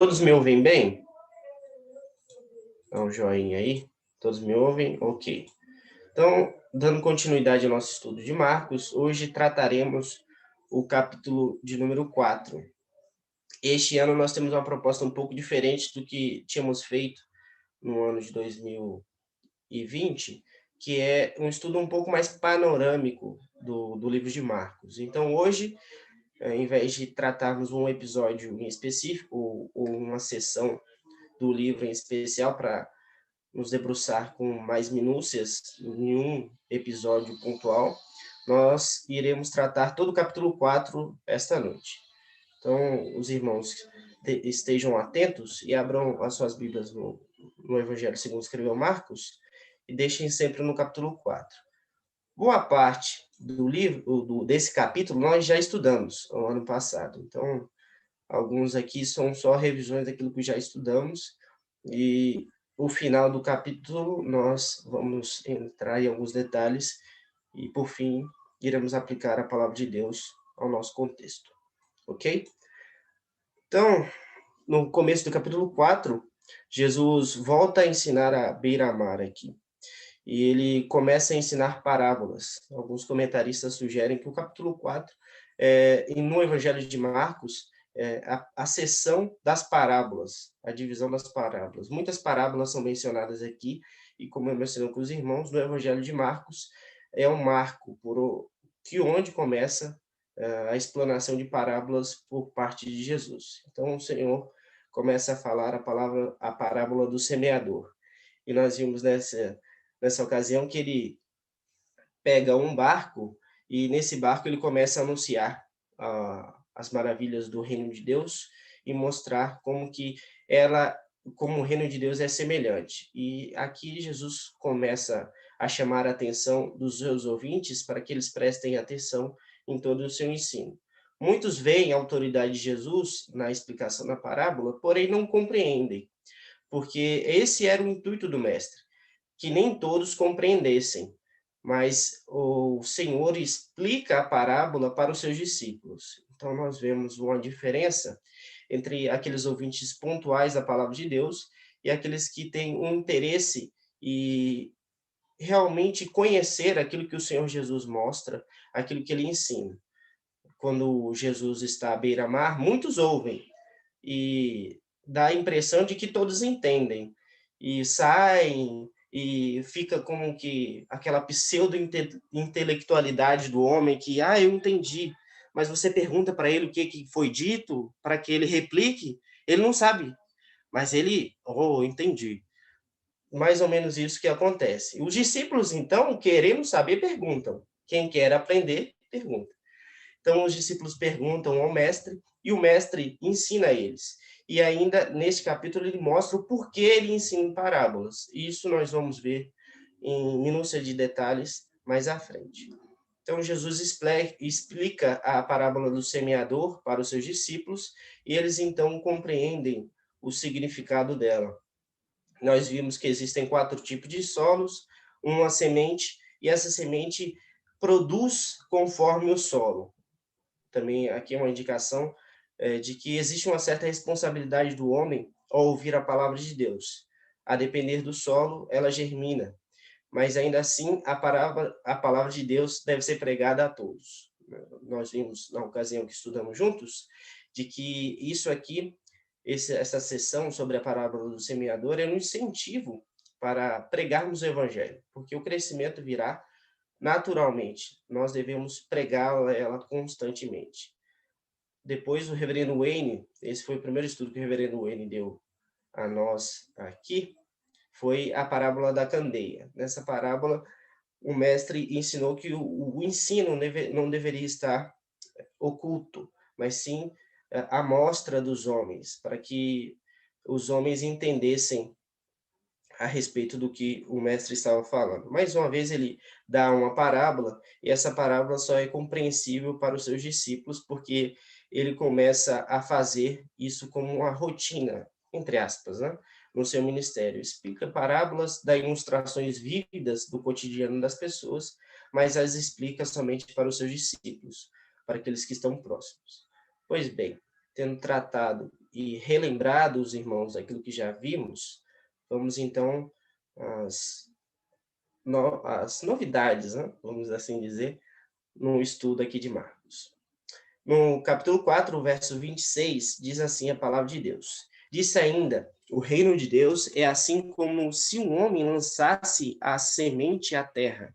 Todos me ouvem bem? Dá um joinha aí. Todos me ouvem? Ok. Então, dando continuidade ao nosso estudo de Marcos, hoje trataremos o capítulo de número 4. Este ano nós temos uma proposta um pouco diferente do que tínhamos feito no ano de 2020, que é um estudo um pouco mais panorâmico do livro de Marcos. Então, hoje, em vez de tratarmos um episódio em específico ou uma sessão do livro em especial para nos debruçar com mais minúcias em um episódio pontual, nós iremos tratar todo o capítulo 4 esta noite. Então, os irmãos estejam atentos e abram as suas Bíblias no Evangelho segundo escreveu Marcos e deixem sempre no capítulo 4. Boa parte do livro, desse capítulo, nós já estudamos no ano passado. Então, alguns aqui são só revisões daquilo que já estudamos e o final do capítulo nós vamos entrar em alguns detalhes e, por fim, iremos aplicar a palavra de Deus ao nosso contexto, ok? Então, no começo do capítulo 4, Jesus volta a ensinar a beira-mar aqui. E ele começa a ensinar parábolas. Alguns comentaristas sugerem que o capítulo 4, e no Evangelho de Marcos, a seção das parábolas, a divisão das parábolas. Muitas parábolas são mencionadas aqui, e como eu mencionei com os irmãos, no Evangelho de Marcos é um marco onde começa a explanação de parábolas por parte de Jesus. Então, o Senhor começa a falar a parábola do semeador. E nós vimos nessa ocasião que ele pega um barco e nesse barco ele começa a anunciar as maravilhas do reino de Deus e mostrar como o reino de Deus é semelhante. E aqui Jesus começa a chamar a atenção dos seus ouvintes para que eles prestem atenção em todo o seu ensino. Muitos veem a autoridade de Jesus na explicação da parábola, porém não compreendem, porque esse era o intuito do mestre, que nem todos compreendessem, mas o Senhor explica a parábola para os seus discípulos. Então, nós vemos uma diferença entre aqueles ouvintes pontuais da palavra de Deus e aqueles que têm um interesse e realmente conhecer aquilo que o Senhor Jesus mostra, aquilo que ele ensina. Quando Jesus está à beira-mar, muitos ouvem e dá a impressão de que todos entendem e saem e fica como que aquela pseudo-intelectualidade do homem que, eu entendi, mas você pergunta para ele o que foi dito, para que ele replique, ele não sabe, mas ele, entendi. Mais ou menos isso que acontece. Os discípulos, então, querendo saber, perguntam. Quem quer aprender, pergunta. Então, os discípulos perguntam ao mestre e o mestre ensina a eles. E ainda, neste capítulo, ele mostra o porquê ele ensina em parábolas. Isso nós vamos ver em minúcia de detalhes mais à frente. Então, Jesus explica a parábola do semeador para os seus discípulos e eles, então, compreendem o significado dela. Nós vimos que existem 4 tipos de solos, uma semente, e essa semente produz conforme o solo. Também aqui é uma indicação de que existe uma certa responsabilidade do homem ao ouvir a palavra de Deus. A depender do solo, ela germina, mas ainda assim a palavra de Deus deve ser pregada a todos. Nós vimos na ocasião que estudamos juntos de que isso aqui, essa sessão sobre a parábola do semeador é um incentivo para pregarmos o evangelho, porque o crescimento virá naturalmente. Nós devemos pregar ela constantemente. Depois o reverendo Wayne, esse foi o primeiro estudo que o reverendo Wayne deu a nós aqui, foi a parábola da candeia. Nessa parábola, o mestre ensinou que o ensino não deveria estar oculto, mas sim à mostra dos homens, para que os homens entendessem a respeito do que o mestre estava falando. Mais uma vez, ele dá uma parábola, e essa parábola só é compreensível para os seus discípulos, porque ele começa a fazer isso como uma rotina, entre aspas, né? No seu ministério. Explica parábolas, dá ilustrações vívidas do cotidiano das pessoas, mas as explica somente para os seus discípulos, para aqueles que estão próximos. Pois bem, tendo tratado e relembrar dos irmãos aquilo que já vimos, vamos então às, às novidades, né? Vamos assim dizer, no estudo aqui de Marcos. No capítulo 4, verso 26, diz assim a palavra de Deus. Disse ainda, o reino de Deus é assim como se um homem lançasse a semente à terra,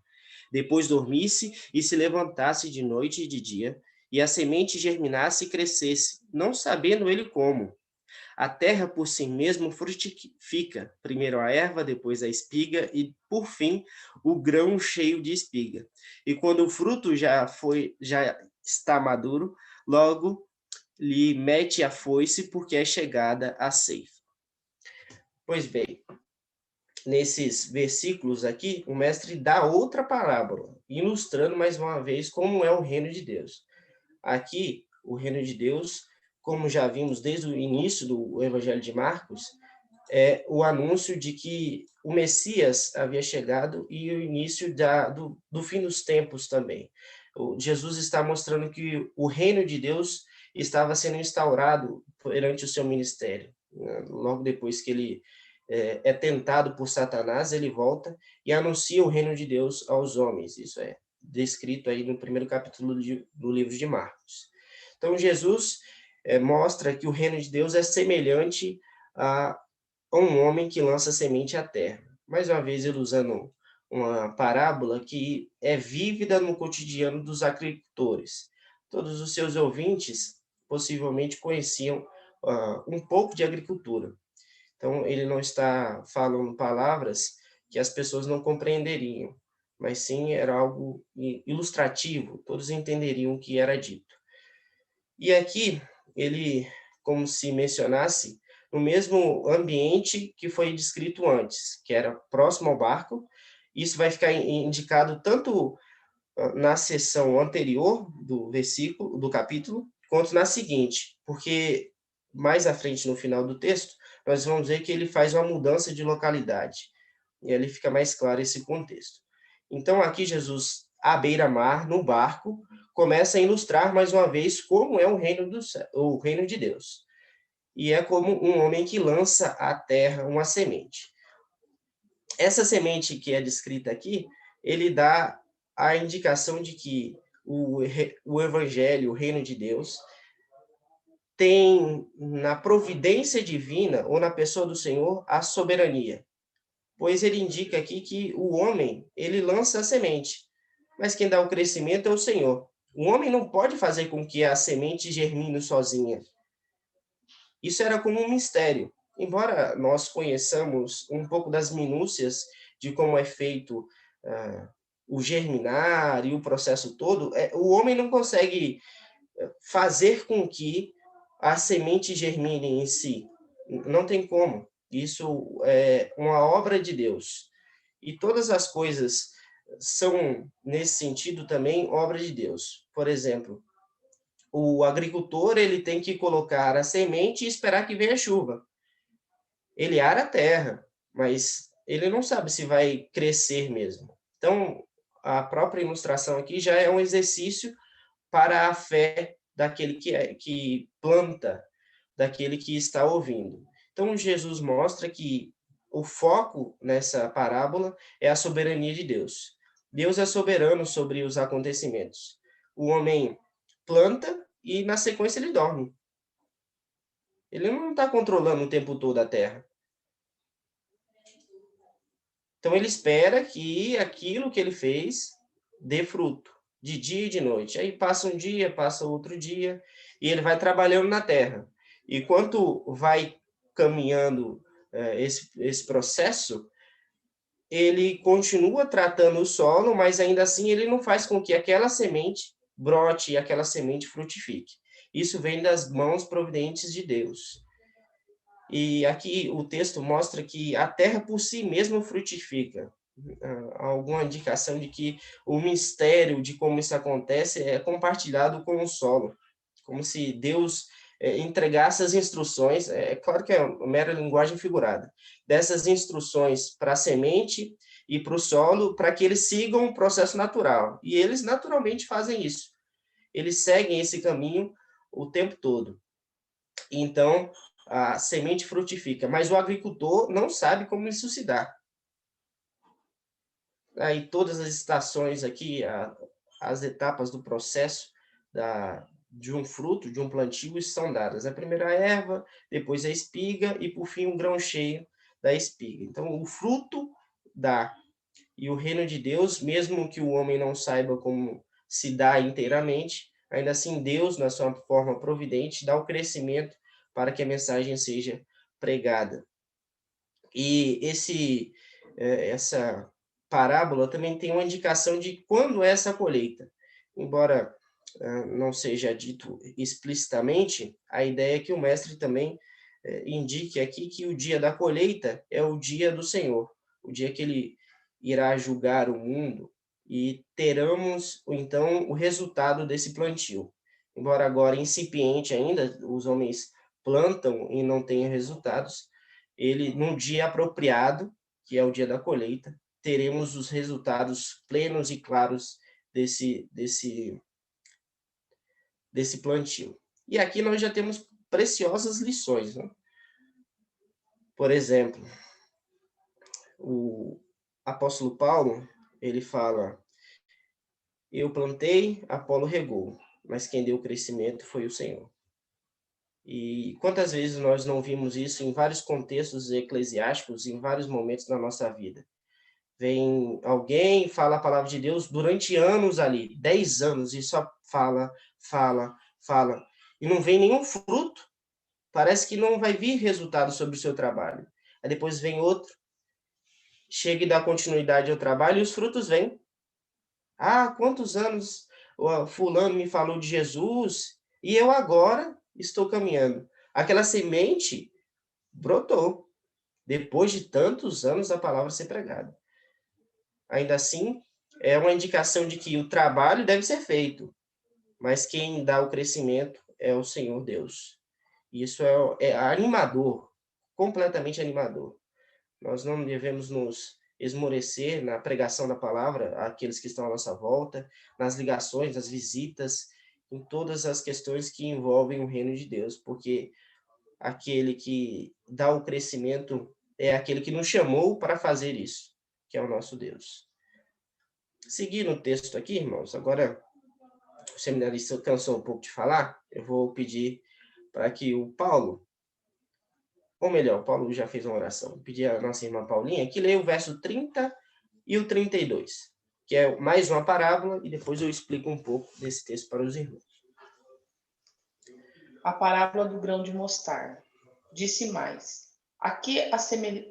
depois dormisse e se levantasse de noite e de dia, e a semente germinasse e crescesse, não sabendo ele como. A terra por si mesmo frutifica, primeiro a erva, depois a espiga e, por fim, o grão cheio de espiga. E quando o fruto já está maduro, logo lhe mete a foice, porque é chegada a ceifa. Pois bem, nesses versículos aqui, o mestre dá outra parábola, ilustrando mais uma vez como é o reino de Deus. Aqui, o reino de Deus, como já vimos desde o início do Evangelho de Marcos, é o anúncio de que o Messias havia chegado e o início do fim dos tempos também. Jesus está mostrando que o reino de Deus estava sendo instaurado perante o seu ministério. Logo depois que ele é tentado por Satanás, ele volta e anuncia o reino de Deus aos homens. Isso é descrito aí no primeiro capítulo do livro de Marcos. Então, Jesus mostra que o reino de Deus é semelhante a um homem que lança semente à terra. Mais uma vez, ele usando uma parábola que é vívida no cotidiano dos agricultores. Todos os seus ouvintes possivelmente conheciam um pouco de agricultura. Então, ele não está falando palavras que as pessoas não compreenderiam, mas sim era algo ilustrativo, todos entenderiam o que era dito. E aqui, ele, como se mencionasse, no mesmo ambiente que foi descrito antes, que era próximo ao barco. Isso vai ficar indicado tanto na seção anterior do versículo, do capítulo, quanto na seguinte, porque mais à frente, no final do texto, nós vamos ver que ele faz uma mudança de localidade, e ali fica mais claro esse contexto. Então, aqui Jesus, à beira-mar, no barco, começa a ilustrar mais uma vez como é o reino do céu, o reino de Deus. E é como um homem que lança à terra uma semente. Essa semente que é descrita aqui, ele dá a indicação de que o evangelho, o reino de Deus, tem na providência divina ou na pessoa do Senhor a soberania. Pois ele indica aqui que o homem, ele lança a semente, mas quem dá o crescimento é o Senhor. O homem não pode fazer com que a semente germine sozinha. Isso era como um mistério. Embora nós conheçamos um pouco das minúcias de como é feito o germinar e o processo todo, o homem não consegue fazer com que a semente germine em si. Não tem como. Isso é uma obra de Deus. E todas as coisas são, nesse sentido, também obra de Deus. Por exemplo, o agricultor ele tem que colocar a semente e esperar que venha a chuva. Ele ara a terra, mas ele não sabe se vai crescer mesmo. Então, a própria ilustração aqui já é um exercício para a fé daquele que planta, daquele que está ouvindo. Então, Jesus mostra que o foco nessa parábola é a soberania de Deus. Deus é soberano sobre os acontecimentos. O homem planta e, na sequência, ele dorme. Ele não está controlando o tempo todo a terra. Então, ele espera que aquilo que ele fez dê fruto, de dia e de noite. Aí passa um dia, passa outro dia, e ele vai trabalhando na terra. E quanto vai caminhando esse processo, ele continua tratando o solo, mas ainda assim ele não faz com que aquela semente brote e aquela semente frutifique. Isso vem das mãos providentes de Deus. E aqui o texto mostra que a terra por si mesma frutifica. Alguma indicação de que o mistério de como isso acontece é compartilhado com o solo, como se Deus entregasse as instruções, é claro que é uma mera linguagem figurada, dessas instruções para a semente e para o solo, para que eles sigam o processo natural. E eles naturalmente fazem isso. Eles seguem esse caminho o tempo todo. Então, a semente frutifica, mas o agricultor não sabe como isso se dá. Aí todas as estações aqui, as etapas do processo de um fruto, de um plantio, são dadas. A primeira erva, depois a espiga e, por fim, o grão cheio da espiga. Então, o fruto dá. E o reino de Deus, mesmo que o homem não saiba como se dá inteiramente, ainda assim Deus, na sua forma providente, dá o crescimento para que a mensagem seja pregada. E essa parábola também tem uma indicação de quando é essa colheita. Embora não seja dito explicitamente, a ideia é que o mestre também indique aqui que o dia da colheita é o dia do Senhor, o dia que ele irá julgar o mundo e teremos, então, o resultado desse plantio. Embora agora incipiente ainda, os homens plantam e não tenham resultados, ele, num dia apropriado, que é o dia da colheita, teremos os resultados plenos e claros desse plantio. E aqui nós já temos preciosas lições, né? Por exemplo, o apóstolo Paulo, ele fala: eu plantei, Apolo regou, mas quem deu o crescimento foi o Senhor. E quantas vezes nós não vimos isso em vários contextos eclesiásticos, em vários momentos da nossa vida? Vem alguém, fala a palavra de Deus durante anos ali, 10 anos, e só fala, e não vem nenhum fruto. Parece que não vai vir resultado sobre o seu trabalho. Aí depois vem outro, chega e dá continuidade ao trabalho e os frutos vêm. Ah, quantos anos o fulano me falou de Jesus e eu agora estou caminhando. Aquela semente brotou depois de tantos anos da palavra ser pregada. Ainda assim, é uma indicação de que o trabalho deve ser feito, mas quem dá o crescimento é o Senhor Deus. Isso é animador, completamente animador. Nós não devemos nos esmorecer na pregação da palavra àqueles que estão à nossa volta, nas ligações, nas visitas, em todas as questões que envolvem o reino de Deus, porque aquele que dá o crescimento é aquele que nos chamou para fazer isso, que é o nosso Deus. Seguindo o texto aqui, irmãos, agora o seminarista cansou um pouco de falar, eu vou pedir para que o Paulo, ou melhor, o Paulo já fez uma oração, vou pedir à nossa irmã Paulinha que leia o verso 30 e o 32, que é mais uma parábola, e depois eu explico um pouco desse texto para os irmãos. A parábola do grão de mostarda. Disse mais: a que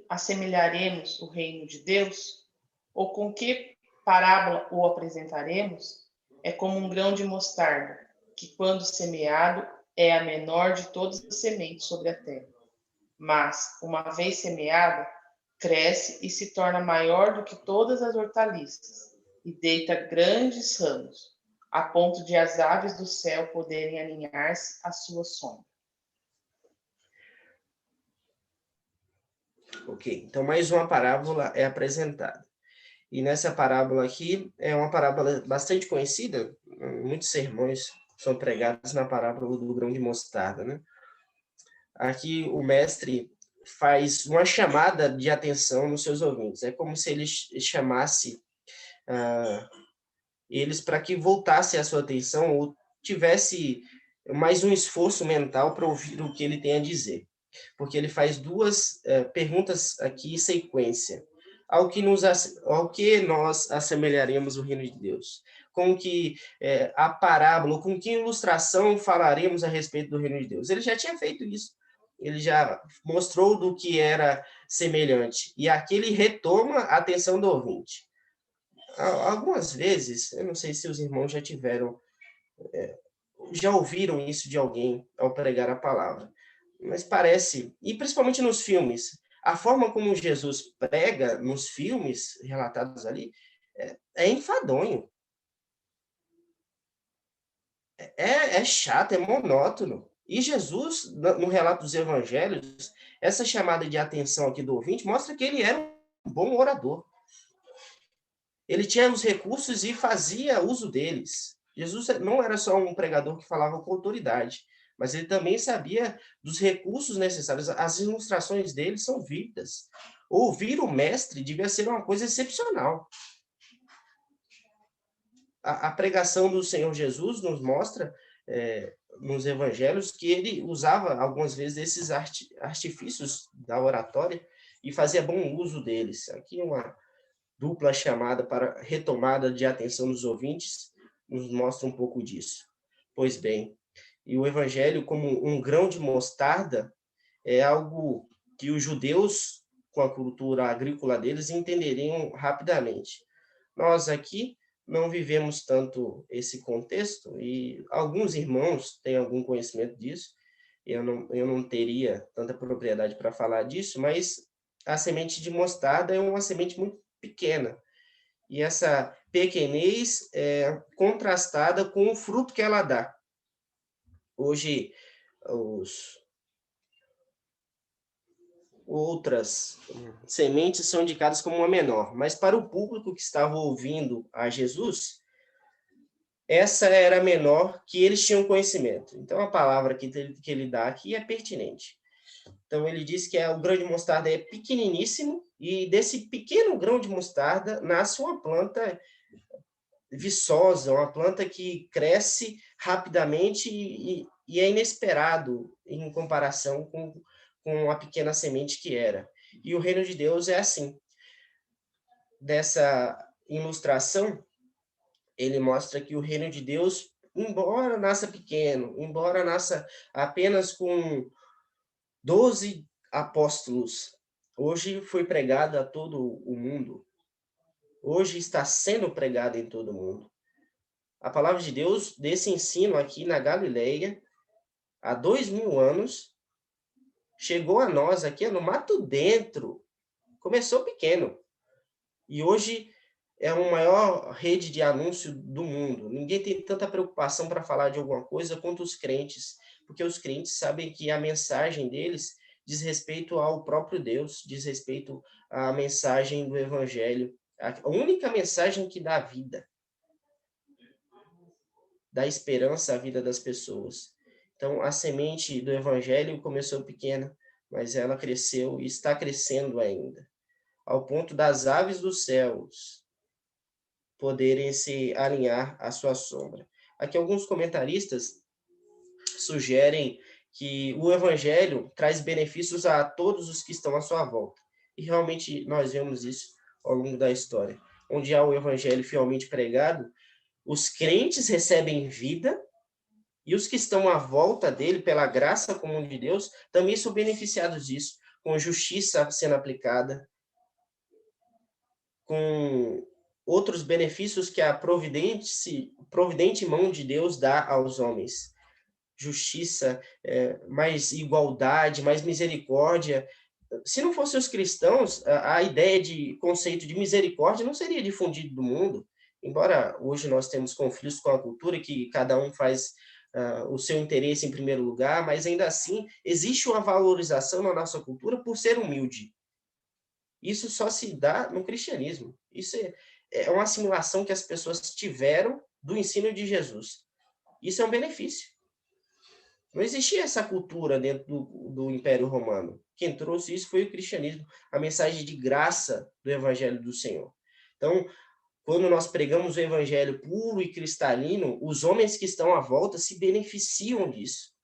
assemelharemos o reino de Deus? Ou com que parábola o apresentaremos? É como um grão de mostarda, que, quando semeado, é a menor de todas as sementes sobre a terra. Mas, uma vez semeada, cresce e se torna maior do que todas as hortaliças, e deita grandes ramos, a ponto de as aves do céu poderem aninhar-se à sua sombra. Ok, então mais uma parábola é apresentada. E nessa parábola aqui, é uma parábola bastante conhecida, muitos sermões são pregados na parábola do grão de mostarda, né? Aqui o mestre faz uma chamada de atenção nos seus ouvintes. É como se ele chamasse eles para que voltasse a sua atenção ou tivesse mais um esforço mental para ouvir o que ele tem a dizer. Porque ele faz duas perguntas aqui em sequência. Ao que nós assemelharemos o reino de Deus? Com que a parábola, com que ilustração falaremos a respeito do reino de Deus? Ele já tinha feito isso. Ele já mostrou do que era semelhante. E aqui ele retoma a atenção do ouvinte. Algumas vezes, eu não sei se os irmãos já tiveram, já ouviram isso de alguém ao pregar a palavra, mas parece, e principalmente nos filmes, a forma como Jesus prega nos filmes relatados ali é enfadonho. É chato, é monótono. E Jesus, no relato dos evangelhos, essa chamada de atenção aqui do ouvinte mostra que ele era um bom orador. Ele tinha os recursos e fazia uso deles. Jesus não era só um pregador que falava com autoridade, mas ele também sabia dos recursos necessários. As ilustrações dele são vívidas. Ouvir o mestre devia ser uma coisa excepcional. A pregação do Senhor Jesus nos mostra, nos evangelhos, que ele usava algumas vezes esses artifícios da oratória e fazia bom uso deles. Aqui uma dupla chamada para retomada de atenção dos ouvintes nos mostra um pouco disso. Pois bem, e o evangelho como um grão de mostarda é algo que os judeus, com a cultura agrícola deles, entenderiam rapidamente. Nós aqui não vivemos tanto esse contexto, e alguns irmãos têm algum conhecimento disso, eu não teria tanta propriedade para falar disso, mas a semente de mostarda é uma semente muito pequena, e essa pequenez é contrastada com o fruto que ela dá. Hoje, outras sementes são indicadas como uma menor, mas para o público que estava ouvindo a Jesus, essa era a menor que eles tinham conhecimento. Então, a palavra que ele dá aqui é pertinente. Então, ele diz que o grão de mostarda é pequeniníssimo, e desse pequeno grão de mostarda nasce uma planta viçosa, uma planta que cresce rapidamente e é inesperado em comparação com a pequena semente que era. E o reino de Deus é assim. Dessa ilustração, ele mostra que o reino de Deus, embora nasça pequeno, embora nasça apenas com 12 apóstolos, hoje foi pregado a todo o mundo. Hoje está sendo pregado em todo o mundo. A palavra de Deus, desse ensino aqui na Galileia, há 2000 anos, chegou a nós aqui no Mato Dentro. Começou pequeno. E hoje é a maior rede de anúncio do mundo. Ninguém tem tanta preocupação para falar de alguma coisa quanto os crentes, porque os crentes sabem que a mensagem deles diz respeito ao próprio Deus, diz respeito à mensagem do Evangelho, a única mensagem que dá vida, dá esperança à vida das pessoas. Então, a semente do Evangelho começou pequena, mas ela cresceu e está crescendo ainda, ao ponto das aves dos céus poderem se alinhar à sua sombra. Aqui alguns comentaristas sugerem que o Evangelho traz benefícios a todos os que estão à sua volta. E realmente nós vemos isso ao longo da história. Onde há o Evangelho fielmente pregado, os crentes recebem vida, e os que estão à volta dele, pela graça comum de Deus, também são beneficiados disso, com justiça sendo aplicada, com outros benefícios que a providente mão de Deus dá aos homens. Justiça, mais igualdade, mais misericórdia. Se não fossem os cristãos, a ideia de conceito de misericórdia não seria difundido do mundo. Embora hoje nós temos conflitos com a cultura, que cada um faz o seu interesse em primeiro lugar, mas ainda assim existe uma valorização na nossa cultura por ser humilde. Isso só se dá no cristianismo. Isso é uma assimilação que as pessoas tiveram do ensino de Jesus. Isso é um benefício. Não existia essa cultura dentro do Império Romano. Quem trouxe isso foi o cristianismo, a mensagem de graça do Evangelho do Senhor. Então, quando nós pregamos o Evangelho puro e cristalino, os homens que estão à volta se beneficiam disso.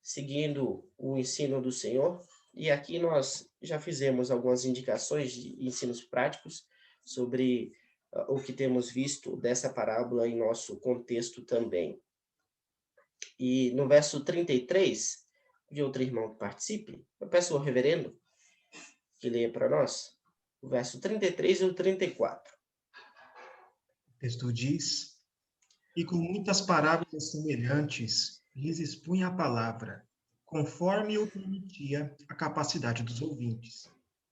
Seguindo o ensino do Senhor, e aqui nós já fizemos algumas indicações de ensinos práticos sobre o que temos visto dessa parábola em nosso contexto também. E no verso 33, de outro irmão que participe, eu peço ao reverendo que leia para nós o verso 33 e o 34. O texto diz: E com muitas parábolas semelhantes lhes expunha a palavra, conforme o permitia a capacidade dos ouvintes.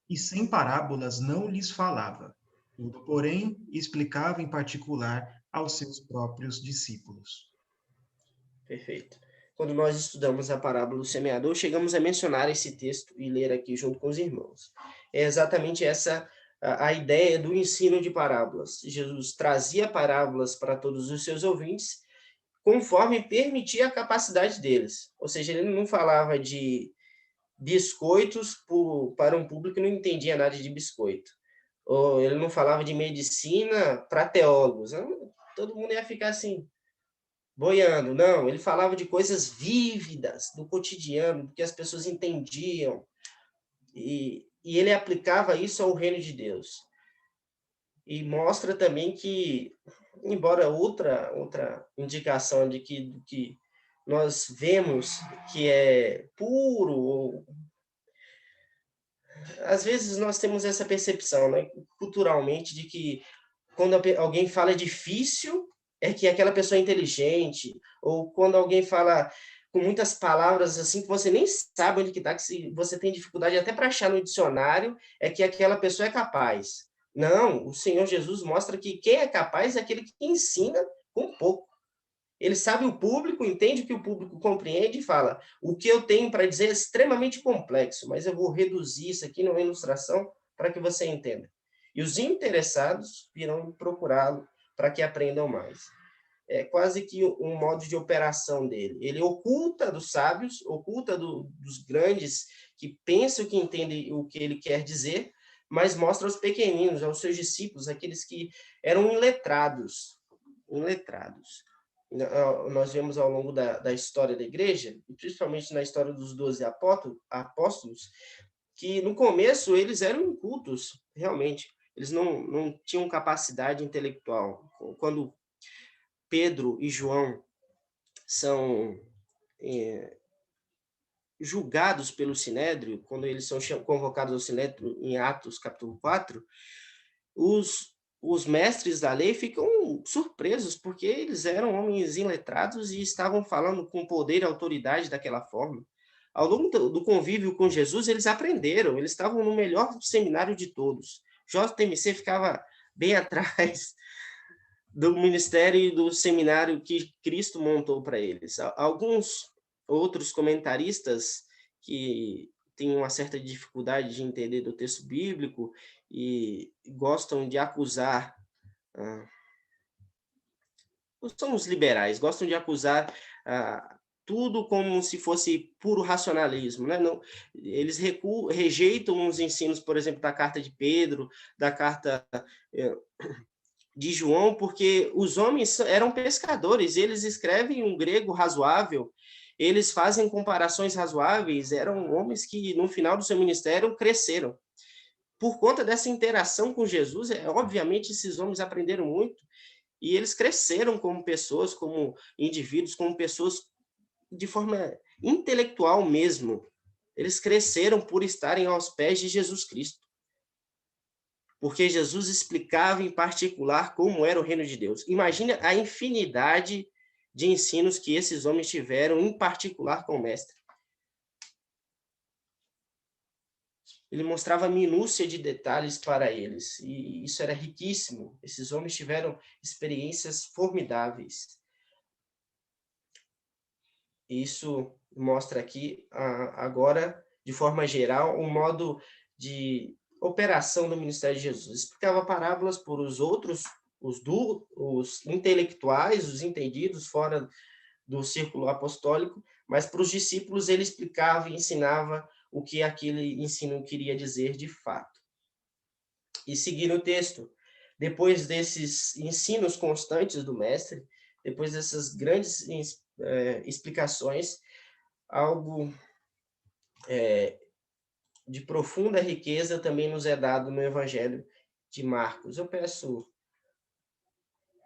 E sem parábolas não lhes falava. Tudo, porém, explicava em particular aos seus próprios discípulos. Perfeito. Quando nós estudamos a parábola do semeador, chegamos a mencionar esse texto e ler aqui junto com os irmãos. É exatamente essa a ideia do ensino de parábolas. Jesus trazia parábolas para todos os seus ouvintes, conforme permitia a capacidade deles. Ou seja, ele não falava de biscoitos para um público que não entendia nada de biscoito. Ou ele não falava de medicina para teólogos. Todo mundo ia ficar assim, boiando. Não, ele falava de coisas vívidas, do cotidiano, que as pessoas entendiam. E ele aplicava isso ao reino de Deus. E mostra também que, embora outra indicação de que nós vemos que é puro, ou às vezes nós temos essa percepção, né, culturalmente, de que quando alguém fala difícil, é que aquela pessoa é inteligente, ou quando alguém fala com muitas palavras assim que você nem sabe onde que está, que se você tem dificuldade até para achar no dicionário, é que aquela pessoa é capaz. Não, o Senhor Jesus mostra que quem é capaz é aquele que ensina com pouco. Ele sabe o público, entende o que o público compreende e fala: o que eu tenho para dizer é extremamente complexo, mas eu vou reduzir isso aqui numa ilustração para que você entenda. E os interessados virão procurá-lo para que aprendam mais. É quase que um modo de operação dele. Ele oculta dos sábios, oculta dos grandes que pensam que entendem o que ele quer dizer, mas mostra aos pequeninos, aos seus discípulos, aqueles que eram iletrados. Iletrados. Nós vemos ao longo da história da igreja, e principalmente na história dos 12 apóstolos, que no começo eles eram incultos, realmente. Eles não tinham capacidade intelectual. Quando Pedro e João são julgados pelo Sinédrio, quando eles são convocados ao Sinédrio em Atos capítulo 4, os mestres da lei ficam surpresos, porque eles eram homens iletrados e estavam falando com poder e autoridade daquela forma. Ao longo do convívio com Jesus, eles aprenderam, eles estavam no melhor seminário de todos. JMC ficava bem atrás do ministério e do seminário que Cristo montou para eles. Alguns outros comentaristas que têm uma certa dificuldade de entender do texto bíblico e gostam de acusar, são os liberais, gostam de acusar tudo como se fosse puro racionalismo, né? Não, eles rejeitam os ensinos, por exemplo, da carta de Pedro, da carta de João, porque os homens eram pescadores, eles escrevem um grego razoável, eles fazem comparações razoáveis, eram homens que no final do seu ministério cresceram. Por conta dessa interação com Jesus, obviamente esses homens aprenderam muito e eles cresceram como pessoas, como indivíduos, como pessoas de forma intelectual mesmo. Eles cresceram por estarem aos pés de Jesus Cristo. Porque Jesus explicava em particular como era o reino de Deus. Imagina a infinidade de ensinos que esses homens tiveram, em particular com o mestre. Ele mostrava minúcia de detalhes para eles, e isso era riquíssimo. Esses homens tiveram experiências formidáveis. Isso mostra aqui, agora, de forma geral, um modo de operação do ministério de Jesus. Explicava parábolas por os outros, os intelectuais, os entendidos fora do círculo apostólico, mas para os discípulos ele explicava e ensinava o que aquele ensino queria dizer de fato. E seguindo o texto, depois desses ensinos constantes do mestre, depois dessas grandes explicações, algo de profunda riqueza também nos é dado no Evangelho de Marcos. Eu peço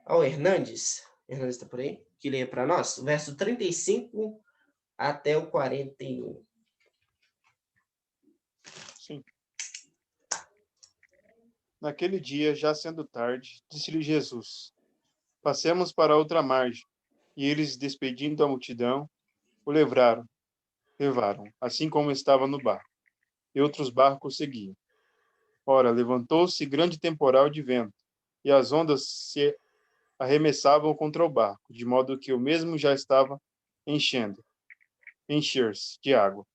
ao Hernandes está por aí, que leia para nós, verso 35 até o 41. Sim. Naquele dia, já sendo tarde, disse-lhe Jesus: passemos para outra margem. E eles, despedindo a multidão, o levaram, assim como estava no barco. E outros barcos seguiam. Ora, levantou-se grande temporal de vento, e as ondas se arremessavam contra o barco, de modo que o mesmo já estava encher-se de água.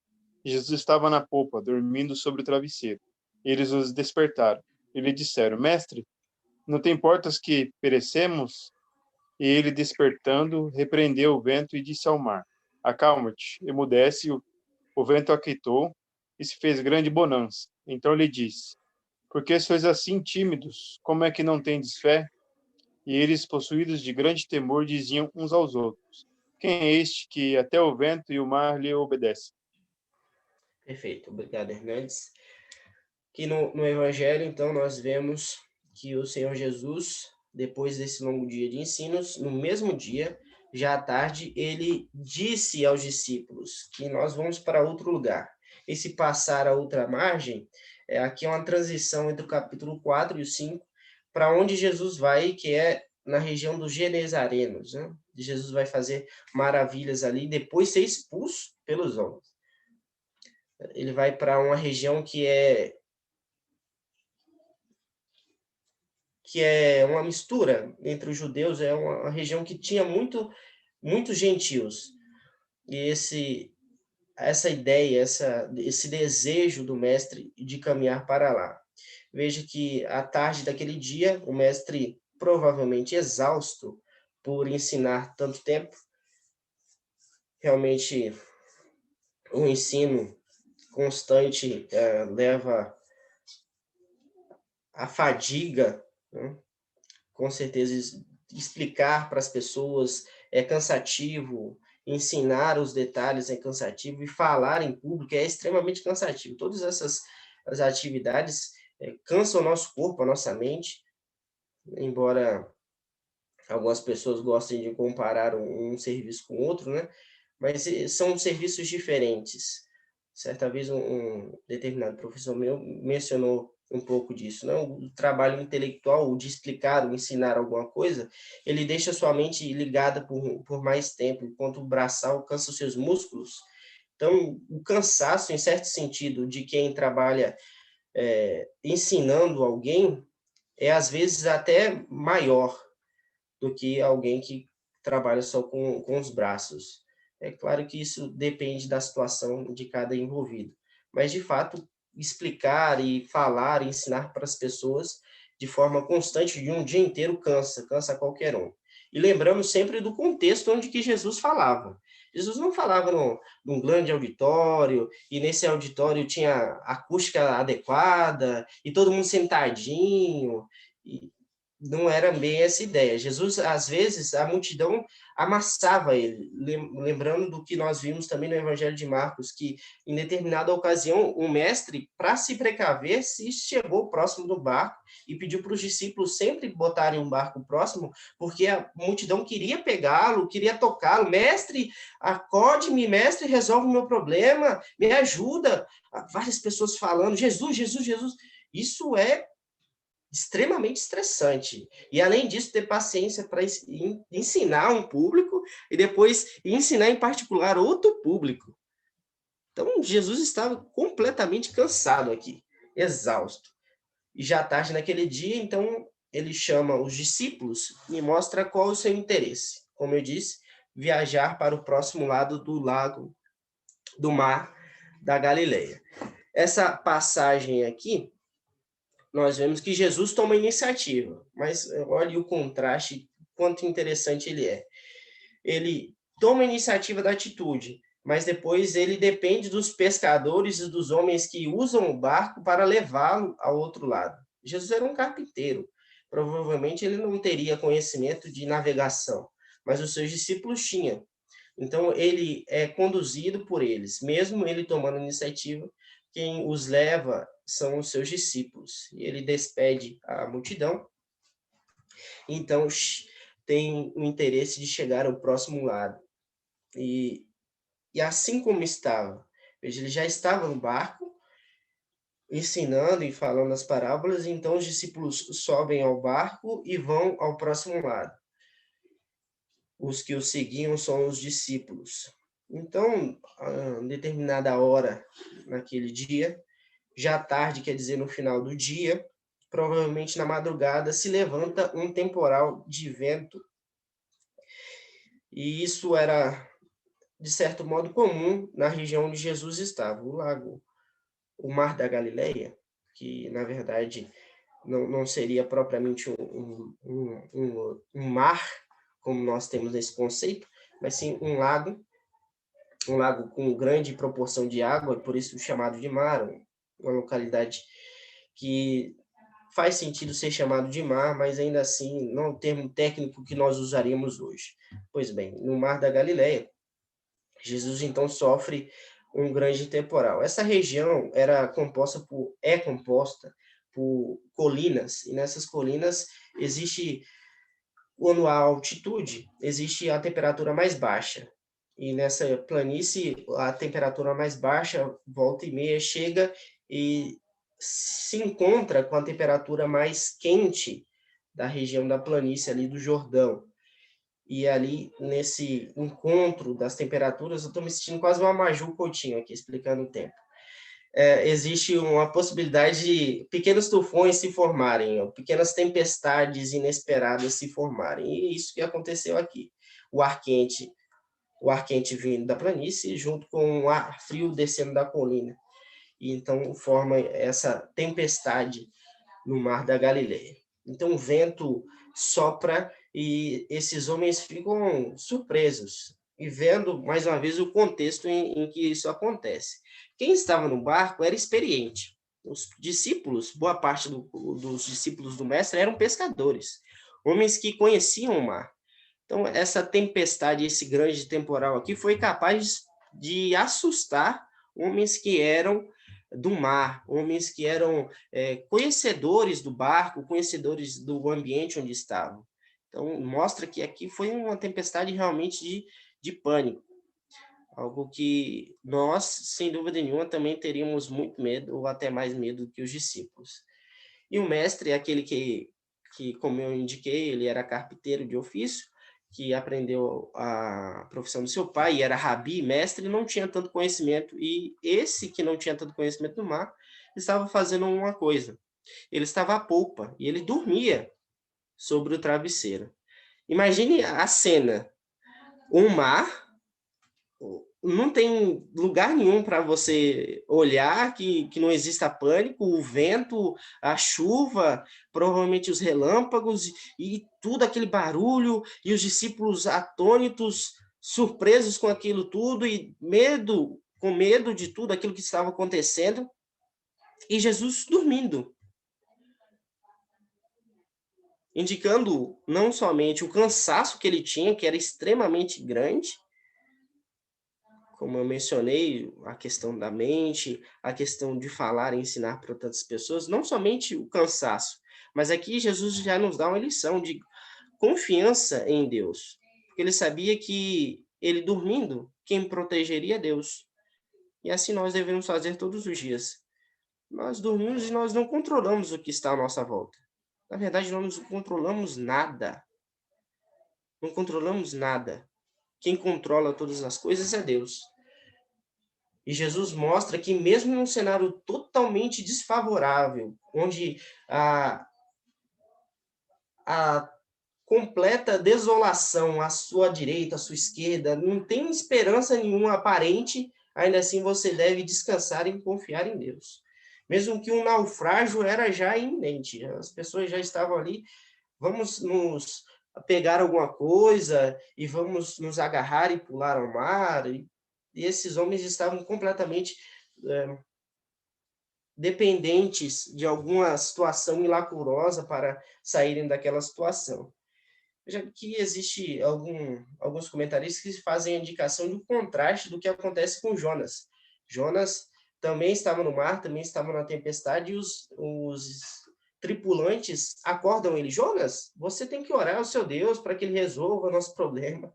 Jesus estava na popa, dormindo sobre o travesseiro. Eles os despertaram e lhe disseram: Mestre, não te importas que perecemos? E ele, despertando, repreendeu o vento e disse ao mar: Acalma-te, emudece. O vento aquietou e se fez grande bonança. Então lhe disse: Por que sois assim tímidos? Como é que não tendes fé? E eles, possuídos de grande temor, diziam uns aos outros: Quem é este que até o vento e o mar lhe obedecem? Perfeito, obrigado, Hernandes. Que no Evangelho, então, nós vemos que o Senhor Jesus, depois desse longo dia de ensinos, no mesmo dia, já à tarde, ele disse aos discípulos que nós vamos para outro lugar. Esse passar a outra margem, aqui é uma transição entre o capítulo 4 e o 5, para onde Jesus vai, que é na região dos Genezarenos, né? Jesus vai fazer maravilhas ali, depois ser expulso pelos homens. Ele vai para uma região que é uma mistura entre os judeus, é uma região que tinha muitos gentios. E essa ideia, esse desejo do mestre de caminhar para lá. Veja que à tarde daquele dia, o mestre, provavelmente exausto por ensinar tanto tempo, realmente o ensino constante leva à fadiga, né? Com certeza explicar para as pessoas é cansativo, ensinar os detalhes é cansativo e falar em público é extremamente cansativo. Todas essas as atividades cansam o nosso corpo, a nossa mente, embora algumas pessoas gostem de comparar um serviço com outro, né? Mas são serviços diferentes. Certa vez um determinado professor meu mencionou um pouco disso, né? O trabalho intelectual, o de explicar, o ensinar alguma coisa, ele deixa sua mente ligada por mais tempo, enquanto o braçal cansa os seus músculos. Então, o cansaço, em certo sentido, de quem trabalha ensinando alguém, é às vezes até maior do que alguém que trabalha só com os braços. É claro que isso depende da situação de cada envolvido, mas de fato explicar e falar, e ensinar para as pessoas de forma constante de um dia inteiro cansa qualquer um. E lembramos sempre do contexto onde que Jesus falava. Jesus não falava num grande auditório, e nesse auditório tinha acústica adequada, e todo mundo sentadinho, e não era bem essa ideia. Jesus, às vezes, a multidão amassava ele, lembrando do que nós vimos também no Evangelho de Marcos, que em determinada ocasião o mestre, para se precaver, se chegou próximo do barco e pediu para os discípulos sempre botarem um barco próximo, porque a multidão queria pegá-lo, queria tocá-lo. Mestre, acorde-me, mestre, resolve o meu problema, me ajuda. Várias pessoas falando, Jesus, Jesus, Jesus. Isso é extremamente estressante. E, além disso, ter paciência para ensinar um público e depois ensinar em particular outro público. Então, Jesus estava completamente cansado aqui, exausto. E já tarde naquele dia, então, ele chama os discípulos e mostra qual é o seu interesse. Como eu disse, viajar para o próximo lado do lago, do mar da Galileia. Essa passagem aqui, nós vemos que Jesus toma iniciativa, mas olha o contraste, quanto interessante ele é. Ele toma a iniciativa da atitude, mas depois ele depende dos pescadores e dos homens que usam o barco para levá-lo ao outro lado. Jesus era um carpinteiro, provavelmente ele não teria conhecimento de navegação, mas os seus discípulos tinham. Então ele é conduzido por eles, mesmo ele tomando iniciativa, quem os leva são os seus discípulos. E ele despede a multidão, então tem o interesse de chegar ao próximo lado. E assim como estava, veja, ele já estava no barco, ensinando e falando as parábolas, então os discípulos sobem ao barco e vão ao próximo lado. Os que o seguiam são os discípulos. Então, a determinada hora naquele dia, já tarde, quer dizer, no final do dia, provavelmente na madrugada, se levanta um temporal de vento. E isso era, de certo modo, comum na região onde Jesus estava, o lago, o mar da Galileia, que, na verdade, não seria propriamente um mar, como nós temos nesse conceito, mas sim um lago com grande proporção de água, por isso chamado de mar, uma localidade que faz sentido ser chamado de mar, mas ainda assim não é um termo técnico que nós usaríamos hoje. Pois bem, no Mar da Galileia, Jesus então sofre um grande temporal. Essa região é composta por colinas, e nessas colinas existe, quando há altitude, existe a temperatura mais baixa. E nessa planície, a temperatura mais baixa, volta e meia, chega e se encontra com a temperatura mais quente da região da planície ali do Jordão. E ali, nesse encontro das temperaturas, eu estou me sentindo quase uma Maju Coutinho aqui, explicando o tempo. Existe uma possibilidade de pequenos tufões se formarem, pequenas tempestades inesperadas se formarem. E é isso que aconteceu aqui. O ar quente vindo da planície, junto com o ar frio descendo da colina. E então forma essa tempestade no Mar da Galileia. Então o vento sopra e esses homens ficam surpresos e vendo, mais uma vez, o contexto em que isso acontece. Quem estava no barco era experiente. Os discípulos, boa parte dos discípulos do mestre eram pescadores, homens que conheciam o mar. Então, essa tempestade, esse grande temporal aqui, foi capaz de assustar homens que eram do mar, homens que eram conhecedores do barco, conhecedores do ambiente onde estavam. Então, mostra que aqui foi uma tempestade realmente de pânico. Algo que nós, sem dúvida nenhuma, também teríamos muito medo, ou até mais medo que os discípulos. E o mestre é aquele que, como eu indiquei, ele era carpinteiro de ofício, que aprendeu a profissão do seu pai, e era rabi, mestre, não tinha tanto conhecimento, e esse que não tinha tanto conhecimento do mar, estava fazendo uma coisa. Ele estava à polpa, e ele dormia sobre o travesseiro. Imagine a cena, o mar, não tem lugar nenhum para você olhar que não exista pânico, o vento, a chuva, provavelmente os relâmpagos e tudo aquele barulho, e os discípulos atônitos, surpresos com aquilo tudo e com medo de tudo aquilo que estava acontecendo, e Jesus dormindo, indicando não somente o cansaço que ele tinha, que era extremamente grande, como eu mencionei, a questão da mente, a questão de falar e ensinar para tantas pessoas, não somente o cansaço, mas aqui Jesus já nos dá uma lição de confiança em Deus, porque ele sabia que ele dormindo, quem protegeria é Deus. E assim nós devemos fazer todos os dias. Nós dormimos e nós não controlamos o que está à nossa volta. Na verdade, nós não controlamos nada. Não controlamos nada. Quem controla todas as coisas é Deus. E Jesus mostra que mesmo num cenário totalmente desfavorável, onde a completa desolação à sua direita, à sua esquerda, não tem esperança nenhuma aparente, ainda assim você deve descansar e confiar em Deus. Mesmo que um naufrágio era já iminente, as pessoas já estavam ali, vamos nos pegar alguma coisa e vamos nos agarrar e pular ao mar, e esses homens estavam completamente dependentes de alguma situação milagrosa para saírem daquela situação. Já que existe alguns comentaristas que fazem a indicação do contraste do que acontece com Jonas. Jonas também estava no mar, também estava na tempestade, e os tripulantes acordam ele: Jonas, você tem que orar ao seu Deus para que ele resolva o nosso problema.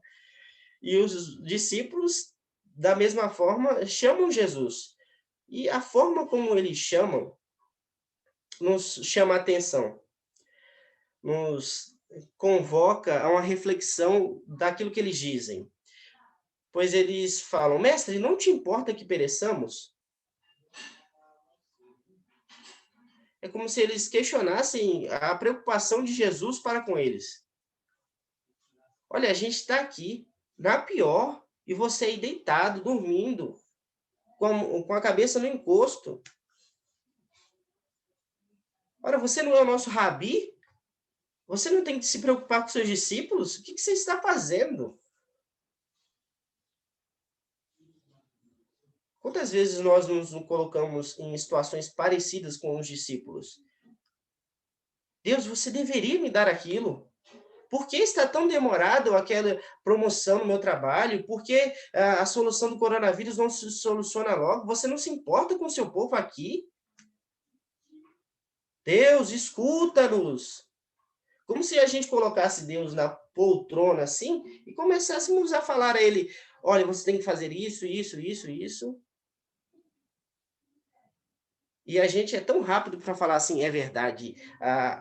E os discípulos, da mesma forma, chamam Jesus. E a forma como eles chamam nos chama a atenção, nos convoca a uma reflexão daquilo que eles dizem. Pois eles falam: mestre, não te importa que pereçamos? É como se eles questionassem a preocupação de Jesus para com eles. Olha, a gente está aqui, na pior, e você aí deitado, dormindo, com a cabeça no encosto. Ora, você não é o nosso rabi? Você não tem que se preocupar com seus discípulos? O que você está fazendo? Quantas vezes nós nos colocamos em situações parecidas com os discípulos? Deus, você deveria me dar aquilo. Por que está tão demorado aquela promoção no meu trabalho? Por que a solução do coronavírus não se soluciona logo? Você não se importa com o seu povo aqui? Deus, escuta-nos. Como se a gente colocasse Deus na poltrona assim e começássemos a falar a ele: olha, você tem que fazer isso, isso, isso, isso. E a gente é tão rápido para falar assim, é verdade,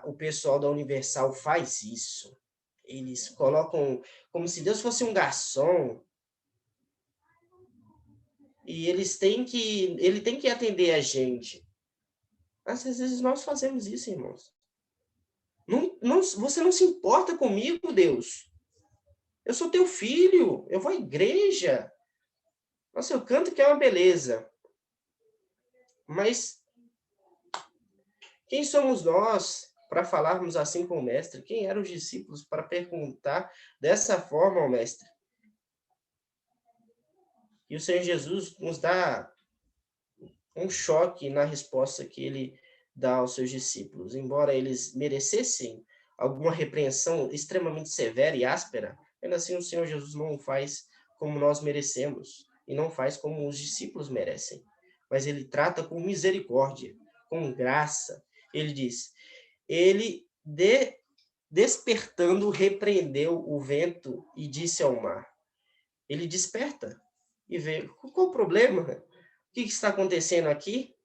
o pessoal da Universal faz isso. Eles colocam como se Deus fosse um garçom e ele tem que atender a gente. Às vezes nós fazemos isso, irmãos. Você não se importa comigo, Deus. Eu sou teu filho, eu vou à igreja. Nossa, eu canto que é uma beleza. Mas quem somos nós para falarmos assim com o mestre? Quem eram os discípulos para perguntar dessa forma ao mestre? E o Senhor Jesus nos dá um choque na resposta que ele dá aos seus discípulos. Embora eles merecessem alguma repreensão extremamente severa e áspera, ainda assim o Senhor Jesus não faz como nós merecemos e não faz como os discípulos merecem. Mas ele trata com misericórdia, com graça. Ele diz: ele despertando repreendeu o vento e disse ao mar. Ele desperta e vê qual o problema? O que está acontecendo aqui?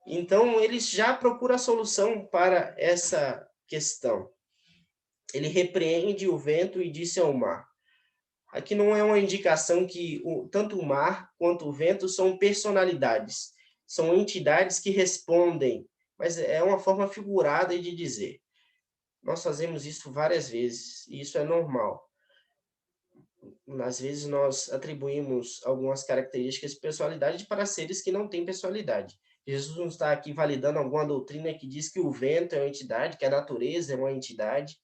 Então, ele já procura a solução para essa questão. Ele repreende o vento e disse ao mar. Aqui não é uma indicação que tanto o mar quanto o vento são personalidades, são entidades que respondem, mas é uma forma figurada de dizer. Nós fazemos isso várias vezes, e isso é normal. Às vezes nós atribuímos algumas características de personalidade para seres que não têm personalidade. Jesus não está aqui validando alguma doutrina que diz que o vento é uma entidade, que a natureza é uma entidade,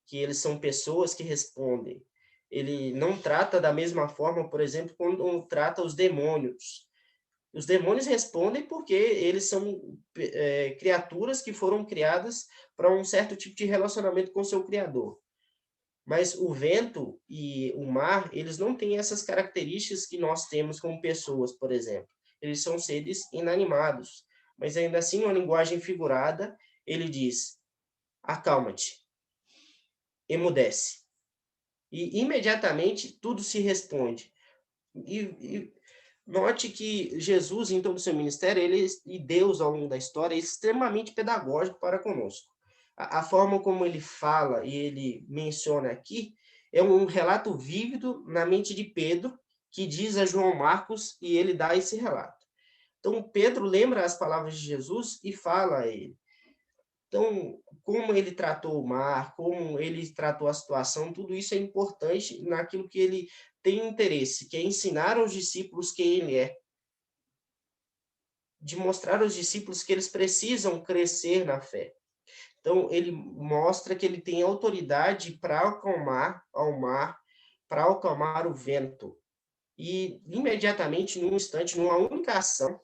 que eles são pessoas que respondem. Ele não trata da mesma forma, por exemplo, quando trata os demônios. Os demônios respondem porque eles são criaturas que foram criadas para um certo tipo de relacionamento com seu Criador. Mas o vento e o mar, eles não têm essas características que nós temos como pessoas, por exemplo. Eles são seres inanimados. Mas ainda assim, uma linguagem figurada, ele diz: acalma-te, emudece. E imediatamente tudo se responde. E note que Jesus, em todo o seu ministério, e Deus, ao longo da história, é extremamente pedagógico para conosco. A forma como ele fala e ele menciona aqui é um relato vívido na mente de Pedro, que diz a João Marcos, e ele dá esse relato. Então, Pedro lembra as palavras de Jesus e fala a ele. Então, como ele tratou o mar, como ele tratou a situação, tudo isso é importante naquilo que ele tem interesse, que é ensinar aos discípulos quem ele é. De mostrar aos discípulos que eles precisam crescer na fé. Então, ele mostra que ele tem autoridade para acalmar ao mar, para acalmar o vento. E, imediatamente, num instante, numa única ação,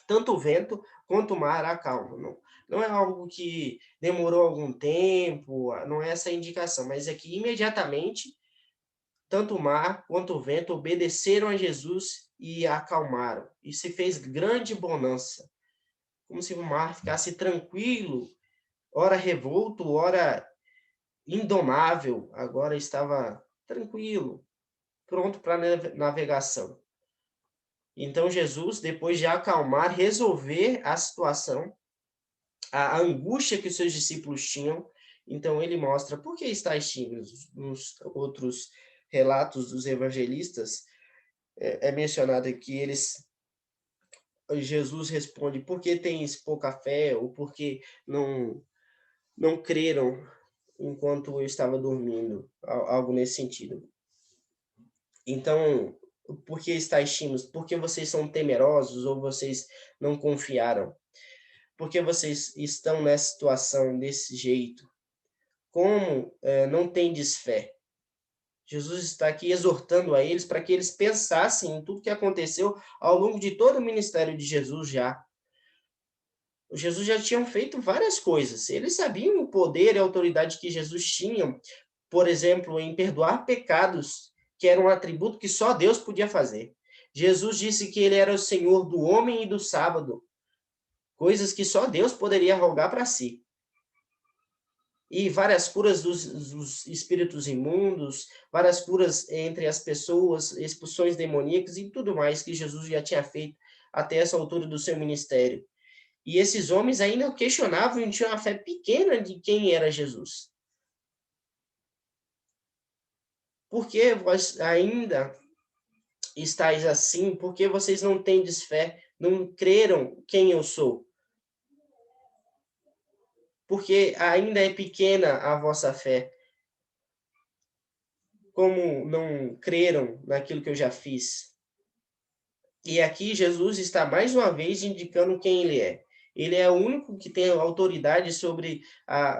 tanto o vento quanto o mar acalmam. Não é algo que demorou algum tempo, não é essa a indicação, mas é que imediatamente, tanto o mar quanto o vento obedeceram a Jesus e acalmaram. E se fez grande bonança, como se o mar ficasse tranquilo, ora revolto, ora indomável, agora estava tranquilo, pronto para navegação. Então Jesus, depois de acalmar, resolver a situação, a angústia que os seus discípulos tinham, então ele mostra por que estáis tímidos. Nos outros relatos dos evangelistas é mencionado que Jesus responde: por que tens pouca fé, ou por que não creram enquanto eu estava dormindo, algo nesse sentido. Então, por que estáis tímidos? Porque vocês são temerosos ou vocês não confiaram? Porque vocês estão nessa situação desse jeito? como não tendes fé? Jesus está aqui exortando a eles para que eles pensassem em tudo que aconteceu ao longo de todo o ministério de Jesus já. Jesus já tinha feito várias coisas. Eles sabiam o poder e a autoridade que Jesus tinha, por exemplo, em perdoar pecados, que era um atributo que só Deus podia fazer. Jesus disse que ele era o Senhor do homem e do sábado, coisas que só Deus poderia rogar para si. E várias curas dos espíritos imundos, várias curas entre as pessoas, expulsões demoníacas e tudo mais que Jesus já tinha feito até essa altura do seu ministério. E esses homens ainda questionavam e tinham uma fé pequena de quem era Jesus. Por que vós ainda estáis assim? Por que vocês não tendes fé? Não creram quem eu sou? Porque ainda é pequena a vossa fé. Como não creram naquilo que eu já fiz? E aqui Jesus está mais uma vez indicando quem ele é. Ele é o único que tem autoridade sobre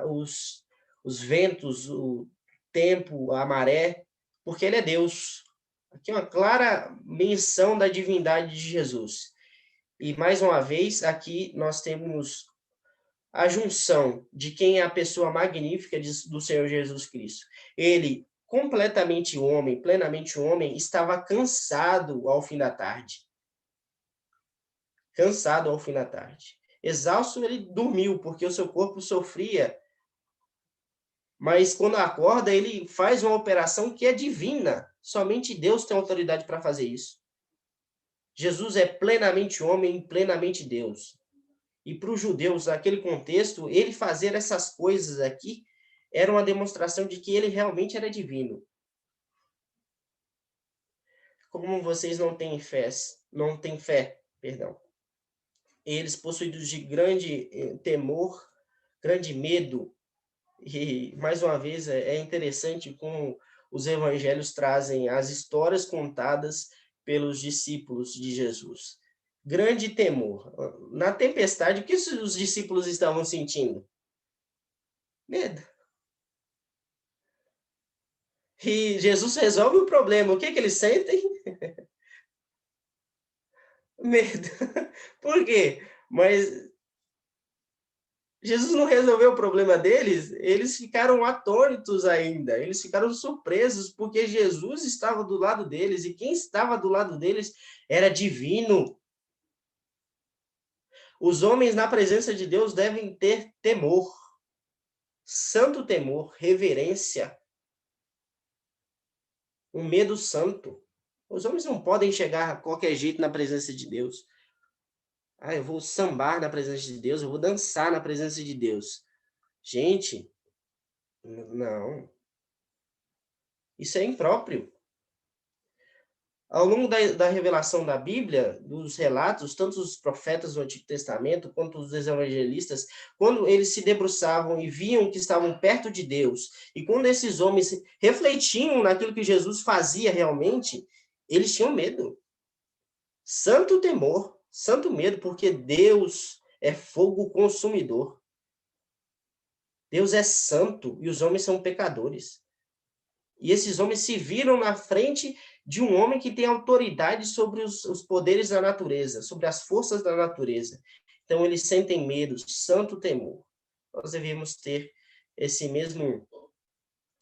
os ventos, o tempo, a maré, porque ele é Deus. Aqui é uma clara menção da divindade de Jesus. E mais uma vez, aqui nós temos a junção de quem é a pessoa magnífica do Senhor Jesus Cristo. Ele, completamente homem, plenamente homem, estava cansado ao fim da tarde. Cansado ao fim da tarde. Exausto, ele dormiu, porque o seu corpo sofria. Mas quando acorda, ele faz uma operação que é divina. Somente Deus tem autoridade para fazer isso. Jesus é plenamente homem e plenamente Deus. E para os judeus, naquele contexto, ele fazer essas coisas aqui era uma demonstração de que ele realmente era divino. Como vocês não têm fé, perdão. Eles possuídos de grande temor, grande medo. E, mais uma vez, é interessante como os evangelhos trazem as histórias contadas pelos discípulos de Jesus. Grande temor. Na tempestade, o que os discípulos estavam sentindo? Medo. E Jesus resolve o problema. O que eles sentem? Medo. Por quê? Mas Jesus não resolveu o problema deles, eles ficaram atônitos ainda, eles ficaram surpresos, porque Jesus estava do lado deles, e quem estava do lado deles era divino. Os homens na presença de Deus devem ter temor, santo temor, reverência, um medo santo. Os homens não podem chegar a qualquer jeito na presença de Deus. Eu vou sambar na presença de Deus, eu vou dançar na presença de Deus. Gente, não. Isso é impróprio. Ao longo da revelação da Bíblia, dos relatos, tanto os profetas do Antigo Testamento quanto os evangelistas, quando eles se debruçavam e viam que estavam perto de Deus, e quando esses homens refletiam naquilo que Jesus fazia realmente, eles tinham medo. Santo temor, santo medo, porque Deus é fogo consumidor. Deus é santo e os homens são pecadores. E esses homens se viram na frente de um homem que tem autoridade sobre os poderes da natureza, sobre as forças da natureza. Então, eles sentem medo, santo temor. Nós devemos ter esse mesmo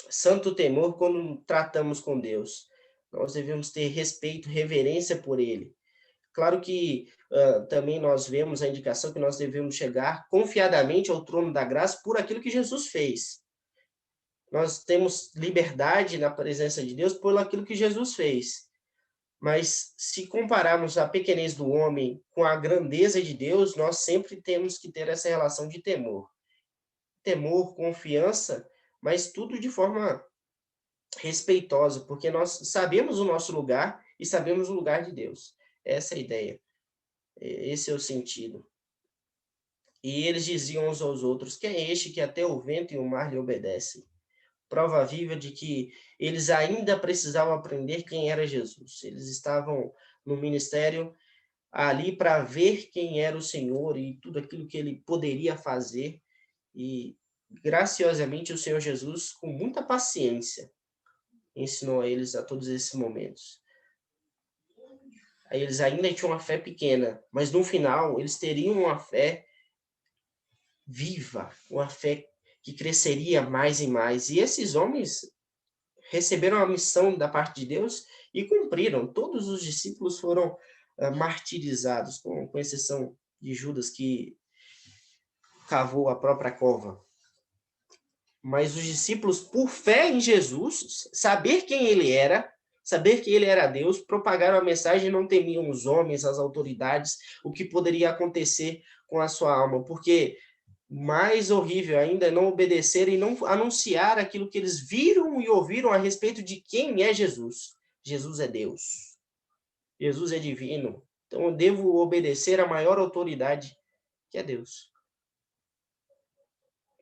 santo temor quando tratamos com Deus. Nós devemos ter respeito, reverência por Ele. Claro que também nós vemos a indicação que nós devemos chegar confiadamente ao trono da graça por aquilo que Jesus fez. Nós temos liberdade na presença de Deus por aquilo que Jesus fez. Mas se compararmos a pequenez do homem com a grandeza de Deus, nós sempre temos que ter essa relação de temor. Temor, confiança, mas tudo de forma respeitosa, porque nós sabemos o nosso lugar e sabemos o lugar de Deus. Essa é a ideia. Esse é o sentido. E eles diziam uns aos outros: quem é este que até o vento e o mar lhe obedecem? Prova viva de que eles ainda precisavam aprender quem era Jesus. Eles estavam no ministério ali para ver quem era o Senhor e tudo aquilo que ele poderia fazer. E graciosamente, o Senhor Jesus, com muita paciência, ensinou a eles a todos esses momentos. Aí eles ainda tinham uma fé pequena, mas no final eles teriam uma fé viva, uma fé que cresceria mais e mais. E esses homens receberam a missão da parte de Deus e cumpriram. Todos os discípulos foram martirizados, com exceção de Judas, que cavou a própria cova. Mas os discípulos, por fé em Jesus, saber quem ele era Deus, propagaram a mensagem e não temiam os homens, as autoridades, o que poderia acontecer com a sua alma, porque mais horrível ainda é não obedecer e não anunciar aquilo que eles viram e ouviram a respeito de quem é Jesus. Jesus é Deus. Jesus é divino. Então eu devo obedecer à maior autoridade, que é Deus.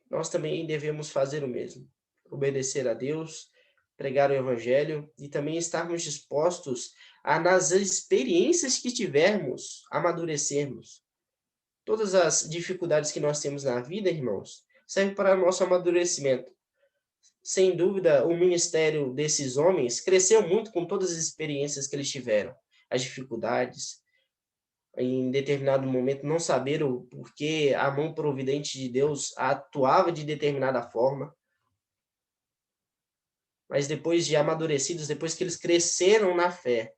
Nós também devemos fazer o mesmo. Obedecer a Deus, pregar o evangelho e também estarmos dispostos a, nas experiências que tivermos, amadurecermos. Todas as dificuldades que nós temos na vida, irmãos, servem para o nosso amadurecimento. Sem dúvida, o ministério desses homens cresceu muito com todas as experiências que eles tiveram, as dificuldades, em determinado momento não saber o porquê a mão providente de Deus atuava de determinada forma. Mas depois de amadurecidos, depois que eles cresceram na fé,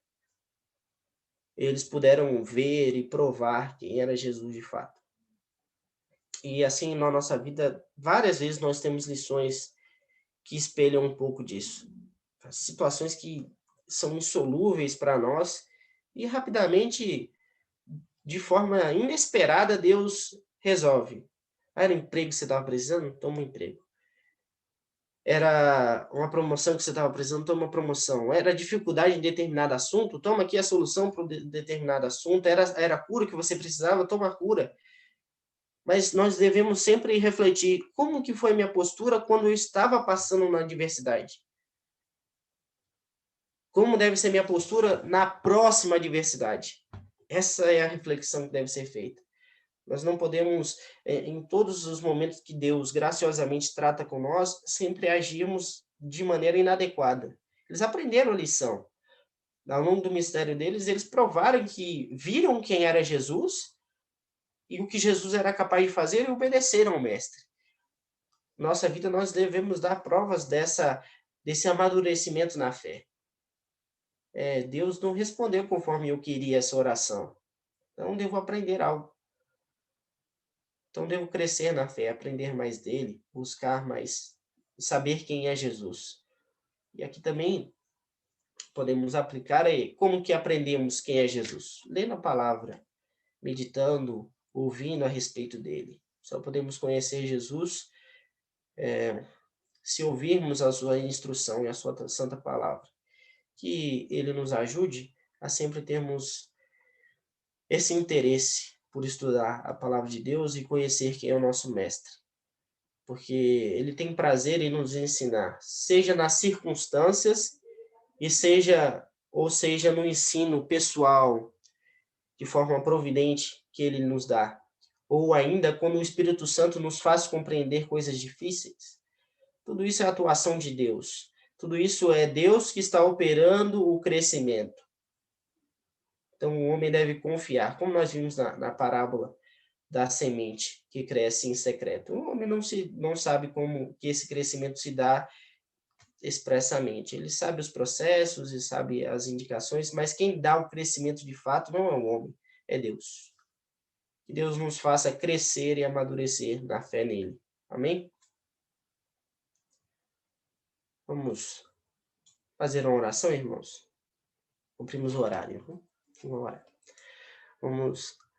eles puderam ver e provar quem era Jesus de fato. E assim, na nossa vida, várias vezes nós temos lições que espelham um pouco disso. Situações que são insolúveis para nós e rapidamente, de forma inesperada, Deus resolve. Era um emprego que você estava precisando? Toma um emprego. Era uma promoção que você estava precisando? Toma uma promoção. Era dificuldade em determinado assunto? Toma aqui a solução para um determinado assunto. Era cura que você precisava? Toma a cura. Mas nós devemos sempre refletir como que foi a minha postura quando eu estava passando na adversidade. Como deve ser minha postura na próxima adversidade? Essa é a reflexão que deve ser feita. Nós não podemos, em todos os momentos que Deus graciosamente trata com nós, sempre agirmos de maneira inadequada. Eles aprenderam a lição. Ao longo do mistério deles, eles provaram que viram quem era Jesus e o que Jesus era capaz de fazer e obedeceram ao Mestre. Nossa vida, nós devemos dar provas desse amadurecimento na fé. Deus não respondeu conforme eu queria essa oração. Então, devo aprender algo. Então, devo crescer na fé, aprender mais dele, buscar mais, saber quem é Jesus. E aqui também podemos aplicar como que aprendemos quem é Jesus. Lendo a palavra, meditando, ouvindo a respeito dele. Só podemos conhecer Jesus se ouvirmos a sua instrução e a sua santa palavra. Que ele nos ajude a sempre termos esse interesse por estudar a palavra de Deus e conhecer quem é o nosso mestre. Porque ele tem prazer em nos ensinar, seja nas circunstâncias ou seja no ensino pessoal, de forma providente que ele nos dá, ou ainda quando o Espírito Santo nos faz compreender coisas difíceis. Tudo isso é a atuação de Deus. Tudo isso é Deus que está operando o crescimento. Então, o homem deve confiar, como nós vimos na parábola da semente que cresce em secreto. O homem não sabe como que esse crescimento se dá expressamente. Ele sabe os processos e sabe as indicações, mas quem dá o crescimento de fato não é o homem, é Deus. Que Deus nos faça crescer e amadurecer na fé nele. Amém? Vamos fazer uma oração, irmãos? Cumprimos o horário. Vamos orar. Vamos